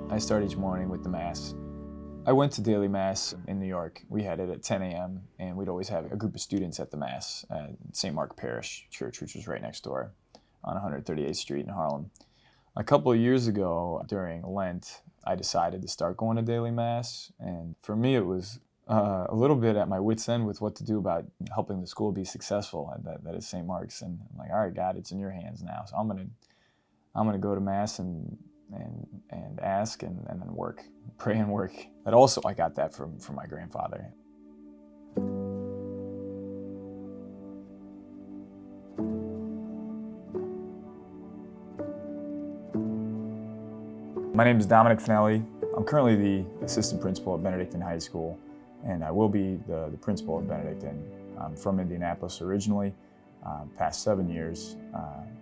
I start each morning with the Mass. I went to daily Mass in New York. We had it at 10 a.m. and we'd always have a group of students at the Mass at St. Mark Parish Church, which was right next door on 138th Street in Harlem. A couple of years ago during Lent, I decided to start going to daily Mass, and for me it was a little bit at my wit's end with what to do about helping the school be successful. That is St. Mark's, and I'm like, all right, God, it's in your hands now. So I'm gonna go to Mass and ask and then work, pray and work. But also I got that from my grandfather. My name is Dominic Fanelli. I'm currently the assistant principal at Benedictine High School, and I will be the principal of Benedictine. I'm from Indianapolis originally. Past 7 years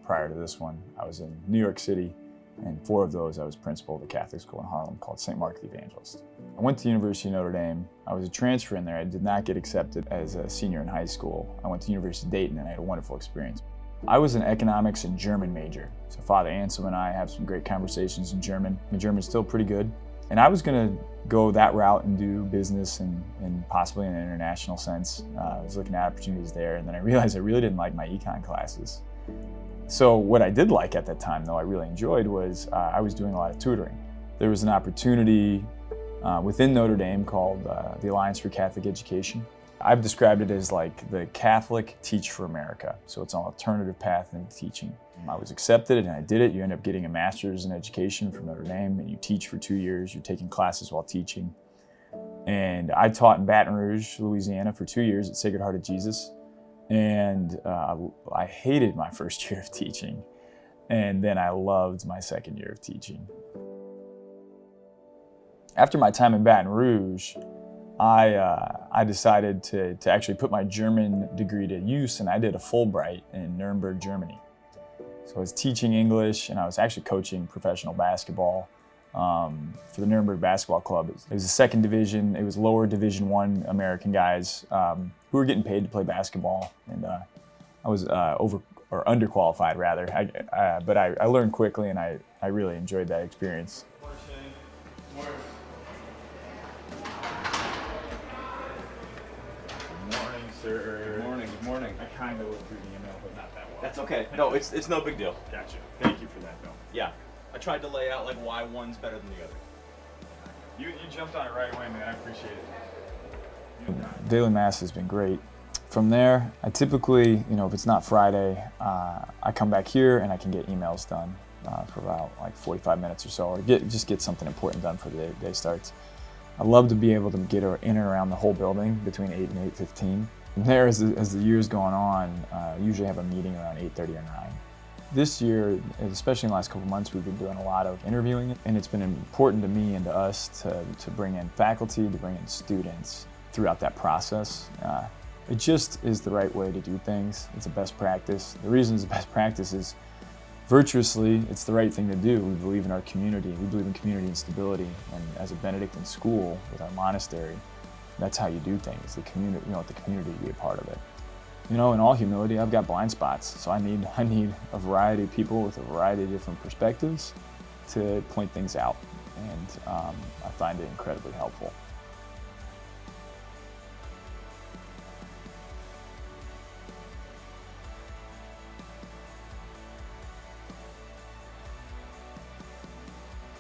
prior to this one, I was in New York City, and 4 of those I was principal of a Catholic school in Harlem called St. Mark the Evangelist. I went to the University of Notre Dame. I was a transfer in there. I did not get accepted as a senior in high school. I went to the University of Dayton and I had a wonderful experience. I was an economics and German major. So Father Anselm and I have some great conversations in German. My German's still pretty good. And I was gonna go that route and do business and possibly in an international sense. I was looking at opportunities there, and then I realized I really didn't like my econ classes. So what I did like at that time, though I really enjoyed, was I was doing a lot of tutoring. There was an opportunity within Notre Dame called the Alliance for Catholic Education. I've described it as like the Catholic Teach for America. So it's an alternative path into teaching. I was accepted and I did it. You end up getting a master's in education from Notre Dame, and you teach for 2 years. You're taking classes while teaching. And I taught in Baton Rouge, Louisiana for 2 years at Sacred Heart of Jesus. And I hated my first year of teaching. And then I loved my second year of teaching. After my time in Baton Rouge, I decided to actually put my German degree to use, and I did a Fulbright in Nuremberg, Germany. So I was teaching English, and I was actually coaching professional basketball for the Nuremberg Basketball Club. It was a second division. It was lower Division I American guys who were getting paid to play basketball, and I was underqualified rather. But I learned quickly, and I really enjoyed that experience. Good morning. Good morning. I kind of looked through the email, but not that well. That's okay. No, it's no big deal. Gotcha. Thank you for that, though. Yeah, I tried to lay out like why one's better than the other. You jumped on it right away, man. I appreciate it. Daily Mass has been great. From there, I typically, if it's not Friday, I come back here and I can get emails done for about like 45 minutes or so, or just get something important done for the day starts. I love to be able to get in and around the whole building between 8 and 8:15. From there, as the year's going on, I usually have a meeting around 8:30 or 9. This year, especially in the last couple months, we've been doing a lot of interviewing, and it's been important to me and to us to bring in faculty, to bring in students throughout that process. It just is the right way to do things. It's a best practice. The reason it's a best practice is virtuously, it's the right thing to do. We believe in our community. We believe in community and stability. And as a Benedictine school with our monastery, that's how you do things. The community, the community to be a part of it. In all humility, I've got blind spots. So I need a variety of people with a variety of different perspectives to point things out. And I find it incredibly helpful.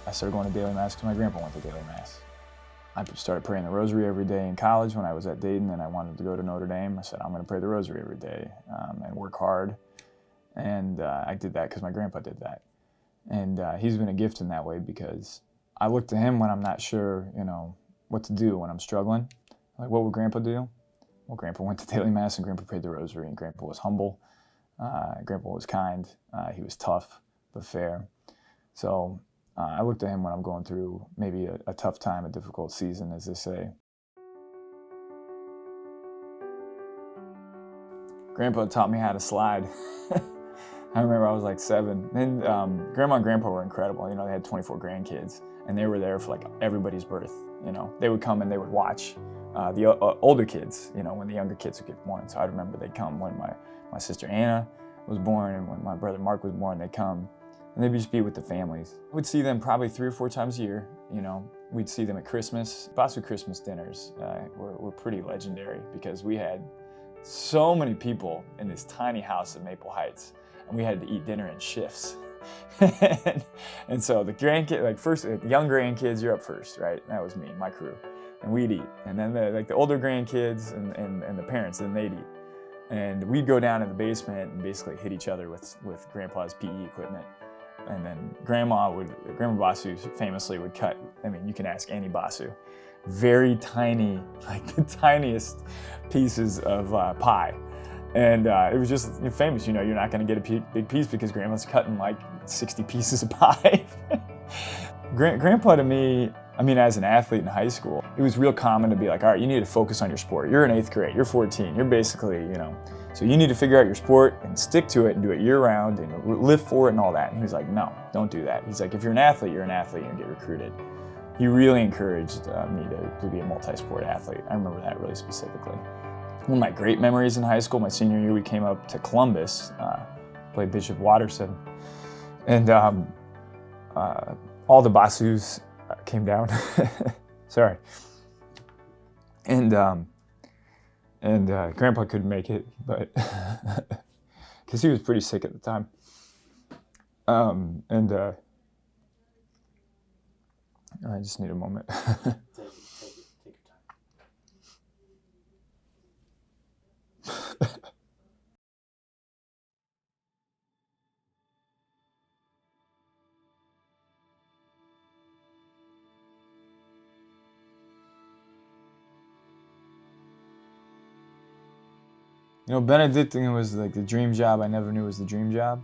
I started going to daily Mass because my grandpa went to daily Mass. I started praying the rosary every day in college when I was at Dayton, and I wanted to go to Notre Dame. I said, I'm going to pray the rosary every day and work hard. And I did that because my grandpa did that. And he's been a gift in that way, because I look to him when I'm not sure, what to do when I'm struggling. Like, what would Grandpa do? Well, Grandpa went to daily Mass and Grandpa prayed the rosary, and Grandpa was humble. Grandpa was kind. He was tough but fair. So I look to him when I'm going through maybe a tough time, a difficult season, as they say. Grandpa taught me how to slide. I remember I was like 7. And Grandma and Grandpa were incredible. They had 24 grandkids, and they were there for like everybody's birth. They would come and they would watch the older kids, when the younger kids would get born. So I remember they'd come when my sister Anna was born, and when my brother Mark was born, they'd come. and they'd just be with the families. We'd see them probably 3 or 4 times a year, you know. We'd see them at Christmas. Bossu Christmas dinners were pretty legendary because we had so many people in this tiny house in Maple Heights, and we had to eat dinner in shifts. and so the grandkids, like first, the young grandkids, you're up first, right? That was me, my crew, and we'd eat. And then the older grandkids and the parents, then they'd eat. And we'd go down in the basement and basically hit each other with Grandpa's PE equipment. And then Grandma Bossu famously would cut, I mean, you can ask any Bossu, very tiny, like the tiniest pieces of pie. And it was just famous, you know, you're not gonna get a big piece because Grandma's cutting like 60 pieces of pie. Grandpa to me, I mean, as an athlete in high school, it was real common to be like, all right, you need to focus on your sport. You're in 8th grade, you're 14, you're basically, you know, so you need to figure out your sport and stick to it and do it year round and live for it and all that. And he was like, no, don't do that. He's like, if you're an athlete and get recruited. He really encouraged me to be a multi-sport athlete. I remember that really specifically. One of my great memories in high school, my senior year, we came up to Columbus, played Bishop Watterson, and all the Bossus came down. Sorry. And Grandpa couldn't make it, but because he was pretty sick at the time. I just need a moment. Take your time. You know, Benedictine was like the dream job I never knew was the dream job.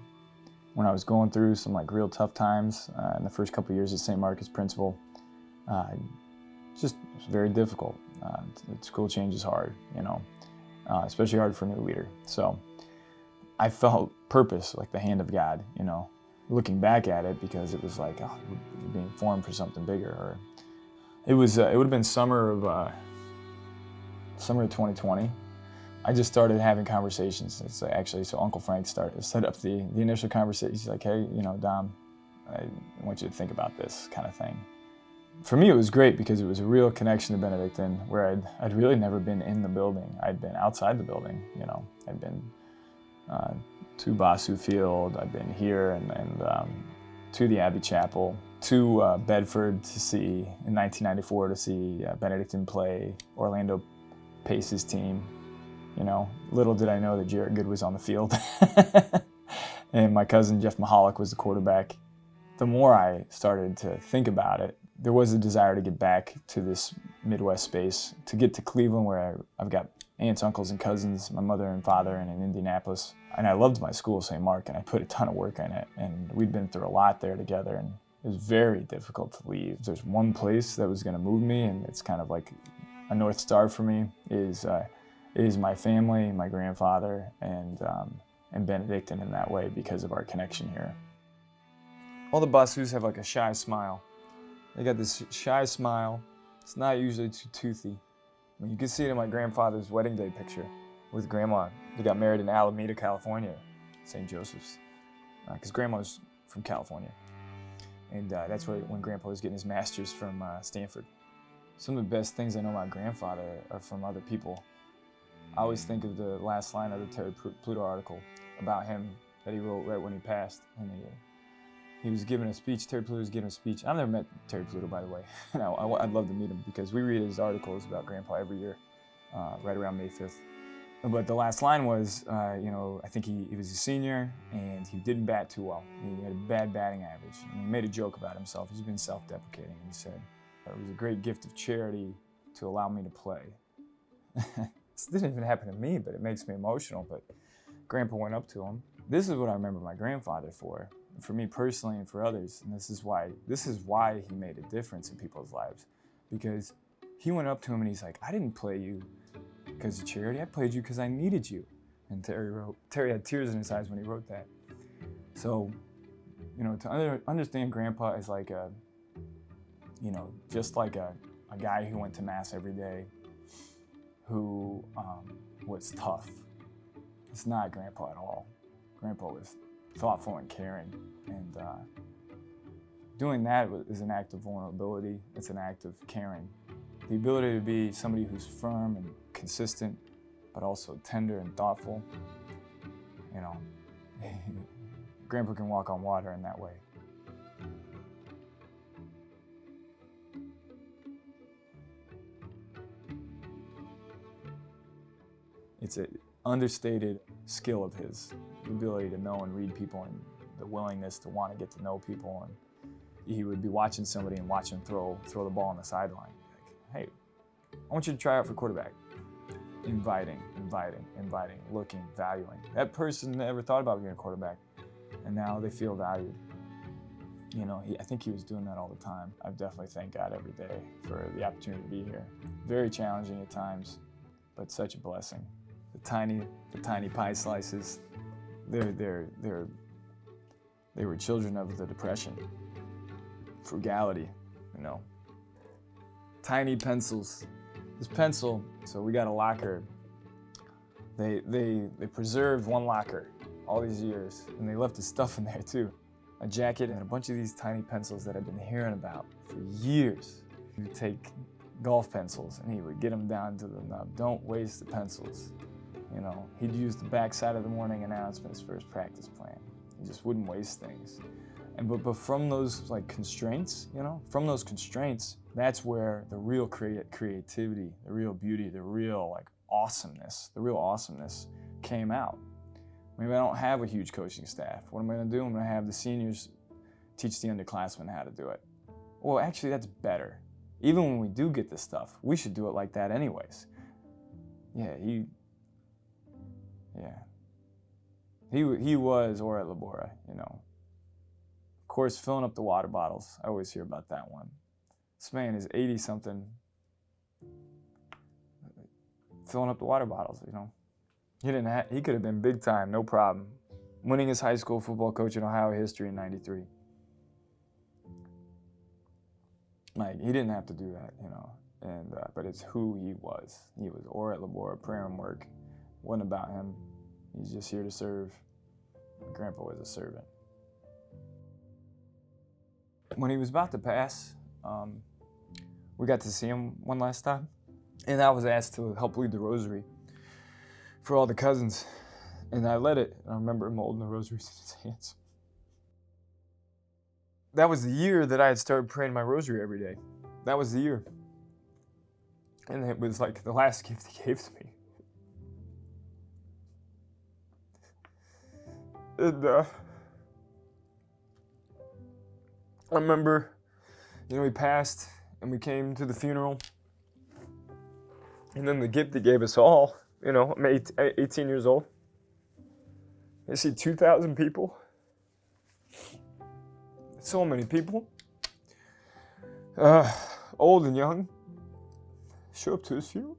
When I was going through some like real tough times in the first couple of years at St. Mark as principal, just it was very difficult. School change is hard, you know, especially hard for a new leader. So I felt purpose, like the hand of God, you know, looking back at it, because it was like, oh, you're being formed for something bigger. Or it would have been summer of 2020. I just started having conversations. It's actually, so Uncle Frank set up the initial conversation. He's like, hey, you know, Dom, I want you to think about this kind of thing. For me, it was great because it was a real connection to Benedictine, where I'd really never been in the building. I'd been outside the building, you know. I'd been to Bossu Field, I'd been here and to the Abbey Chapel, to Bedford to see, in 1994, to see Benedictine play Orlando Pace's team. You know, little did I know that Jarrett Good was on the field. And my cousin Jeff Mahalik was the quarterback. The more I started to think about it, there was a desire to get back to this Midwest space, to get to Cleveland, where I've got aunts, uncles, and cousins, my mother and father, and in Indianapolis. And I loved my school, St. Mark, and I put a ton of work in it. And we'd been through a lot there together, and it was very difficult to leave. There's one place that was going to move me, and it's kind of like a North Star for me, is my family, my grandfather, and Benedictine in that way, because of our connection here. All the Bossus have like a shy smile. They got this shy smile. It's not usually too toothy. I mean, you can see it in my grandfather's wedding day picture with Grandma. They got married in Alameda, California, St. Joseph's, because Grandma's from California. And that's where when Grandpa was getting his master's from Stanford. Some of the best things I know about grandfather are from other people. I always think of the last line of the Terry Pluto article about him that he wrote right when he passed. And he was giving a speech. Terry Pluto was giving a speech. I've never met Terry Pluto, by the way. I'd love to meet him, because we read his articles about Grandpa every year, right around May 5th. But the last line was, you know, I think he was a senior, and he didn't bat too well. He had a bad batting average. And he made a joke about himself. He's been self-deprecating, and he said, it was a great gift of charity to allow me to play. This didn't even happen to me, but it makes me emotional. But Grandpa went up to him. This is what I remember my grandfather for me personally and for others. And this is why he made a difference in people's lives, because he went up to him and he's like, I didn't play you because of charity. I played you because I needed you. And Terry had tears in his eyes when he wrote that. So, you know, to understand Grandpa as like a, you know, just like a guy who went to Mass every day, who was tough. It's not Grandpa at all. Grandpa was thoughtful and caring. And doing that is an act of vulnerability. It's an act of caring. The ability to be somebody who's firm and consistent, but also tender and thoughtful. You know, Grandpa can walk on water in that way. It's an understated skill of his, the ability to know and read people and the willingness to want to get to know people. And he would be watching somebody and watch him throw the ball on the sideline. Like, hey, I want you to try out for quarterback. Inviting, looking, valuing. That person never thought about being a quarterback, and now they feel valued. You know, I think he was doing that all the time. I definitely thank God every day for the opportunity to be here. Very challenging at times, but such a blessing. The tiny pie slices, they were children of the Depression. Frugality, you know. Tiny pencils. This pencil, so we got a locker. They preserved one locker all these years, and they left the stuff in there too. A jacket and a bunch of these tiny pencils that I've been hearing about for years. He would take golf pencils and he would get them down to the nub. Don't waste the pencils. You know, he'd use the backside of the morning announcements for his practice plan. He just wouldn't waste things. And but from those like constraints, you know, from those constraints, that's where the real creativity, the real beauty, the real awesomeness came out. Maybe I don't have a huge coaching staff. What am I gonna do? I'm gonna have the seniors teach the underclassmen how to do it. Well, actually that's better. Even when we do get this stuff, we should do it like that anyways. He was Ora Labora, you know. Of course, filling up the water bottles. I always hear about that one. This man is 80-something, filling up the water bottles, you know. He could have been big time, no problem. Winning his high school football coach in Ohio history in '93. Like, he didn't have to do that, you know. And but it's who he was. He was Ora at Labora, prayer and work. Wasn't about him. He's just here to serve. Grandpa was a servant. When he was about to pass, we got to see him one last time. And I was asked to help lead the rosary for all the cousins. And I led it. I remember him holding the rosaries in his hands. That was the year that I had started praying my rosary every day. That was the year. And it was like the last gift he gave to me. And I remember, you know, he passed and we came to the funeral. And then the gift he gave us all, you know, I'm 18 years old. I see 2,000 people. So many people. Old and young. Show up to his funeral.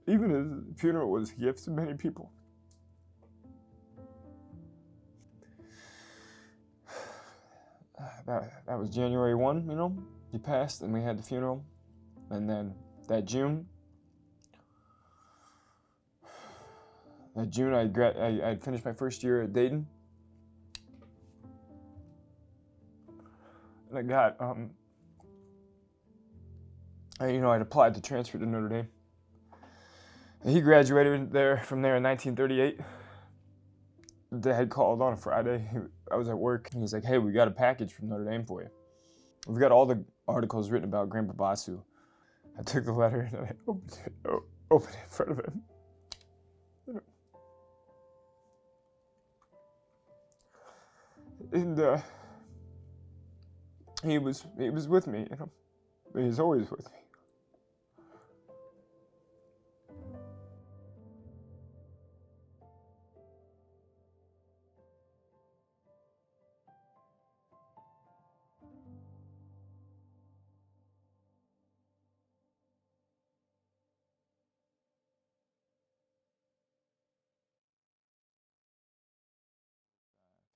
Even his funeral was a gift to many people. That was January 1, you know, he passed and we had the funeral. And then that June I finished my first year at Dayton. And I got, I'd applied to transfer to Notre Dame. And he graduated from there in 1938. Dad called on a Friday. I was at work, and he's like, hey, we got a package from Notre Dame for you. We've got all the articles written about Grandpa Bossu. I took the letter, and I opened it in front of him. And he was with me, you know. He's always with me.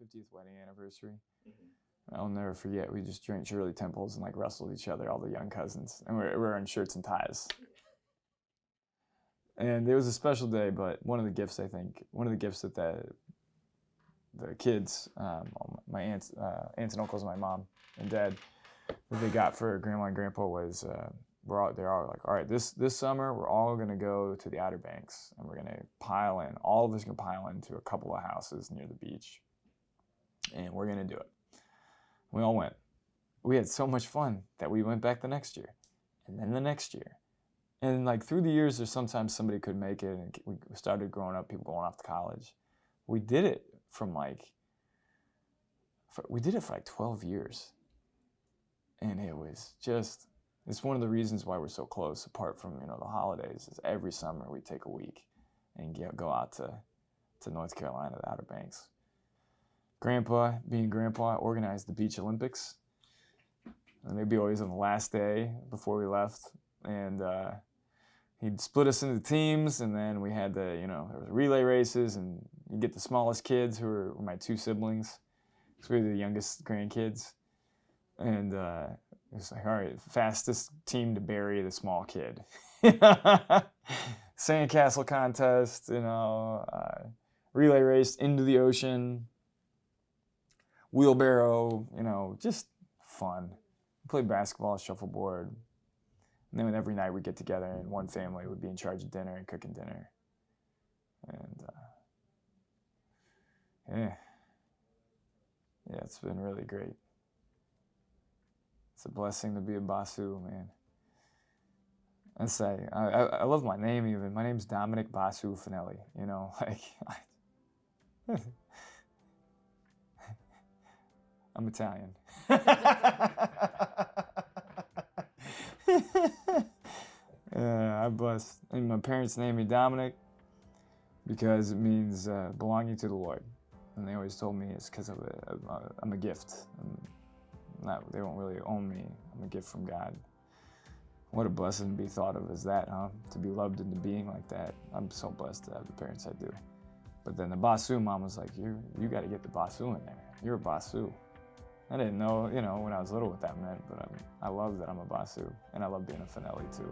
'50th wedding anniversary. Mm-hmm. I'll never forget. We just drank Shirley Temples and wrestled each other, all the young cousins, and we're wearing shirts and ties. And it was a special day, but one of the gifts that the kids, my aunts and uncles, my mom and dad, what they got for Grandma and Grandpa was they're all like, all right, this summer we're all gonna go to the Outer Banks and we're gonna pile in. All of us gonna pile into a couple of houses near the beach, and we're gonna do it. We all went. We had so much fun that we went back the next year, and then the next year, and like through the years, there's sometimes somebody could make it, and we started growing up, people going off to college. We did it for like 12 years. And it was just, it's one of the reasons why we're so close, apart from, the holidays, is every summer we take a week and go out to North Carolina, the Outer Banks. Grandpa, being Grandpa, organized the Beach Olympics. And they'd be always on the last day before we left. And he'd split us into teams, and then we had there was relay races, and you get the smallest kids, who were my two siblings, because we were the youngest grandkids. And it was like, all right, fastest team to bury the small kid. Sandcastle contest, relay race into the ocean, wheelbarrow, just fun. We played basketball, shuffleboard. And then every night we'd get together, and one family would be in charge of dinner and cooking dinner. And yeah, it's been really great. It's a blessing to be a Bossu, man. I love my name even. My name's Dominic Bossu Fanelli, I'm Italian. I'm blessed. And my parents named me Dominic because it means belonging to the Lord. And they always told me it's because I'm a gift. They don't really own me. I'm a gift from God. What a blessing to be thought of as that, huh? To be loved into being like that. I'm so blessed to have the parents I do. But then the Bossu mom was like, you got to get the Bossu in there. You're a Bossu. I didn't know, when I was little what that meant, but I love that I'm a Bossu. And I love being a Fanelli too.